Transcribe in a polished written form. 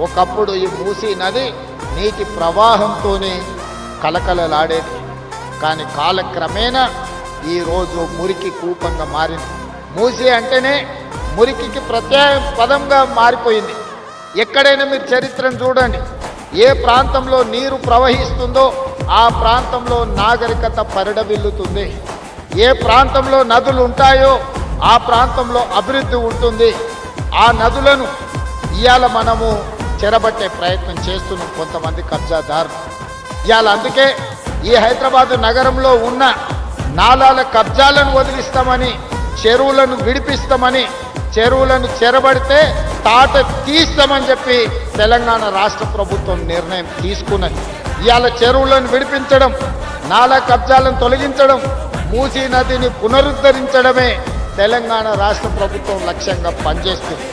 ఒకప్పుడు ఈ మూసీ నది నీటి ప్రవాహంతోనే కలకలలాడేది. కానీ కాలక్రమేణా ఈరోజు మురికి కూపంగా మారింది. మూసీ అంటేనే మురికికి ప్రత్యేక పదంగా మారిపోయింది. ఎక్కడైనా మీరు చరిత్రను చూడండి, ఏ ప్రాంతంలో నీరు ప్రవహిస్తుందో ఆ ప్రాంతంలో నాగరికత పరిడవిల్లుతుంది. ఏ ప్రాంతంలో నదులు ఉంటాయో ఆ ప్రాంతంలో అభివృద్ధి ఉంటుంది. ఆ నదులను ఇవాళ మనము చెరబట్టే ప్రయత్నం చేస్తున్నాం కొంతమంది కబ్జాదారులు. ఇవాళ అందుకే ఈ హైదరాబాదు నగరంలో ఉన్న నాలాల కబ్జాలను వదిలిస్తామని, చెరువులను విడిపిస్తామని, చెరువులను చెరబడితే తాట తీస్తామని చెప్పి తెలంగాణ రాష్ట్ర ప్రభుత్వం నిర్ణయం తీసుకున్నది. ఇవాళ చెరువులను విడిపించడం, నాలా కబ్జాలను తొలగించడం, మూసీ నదిని పునరుద్ధరించడమే తెలంగాణ రాష్ట్ర ప్రభుత్వం లక్ష్యంగా పనిచేస్తుంది.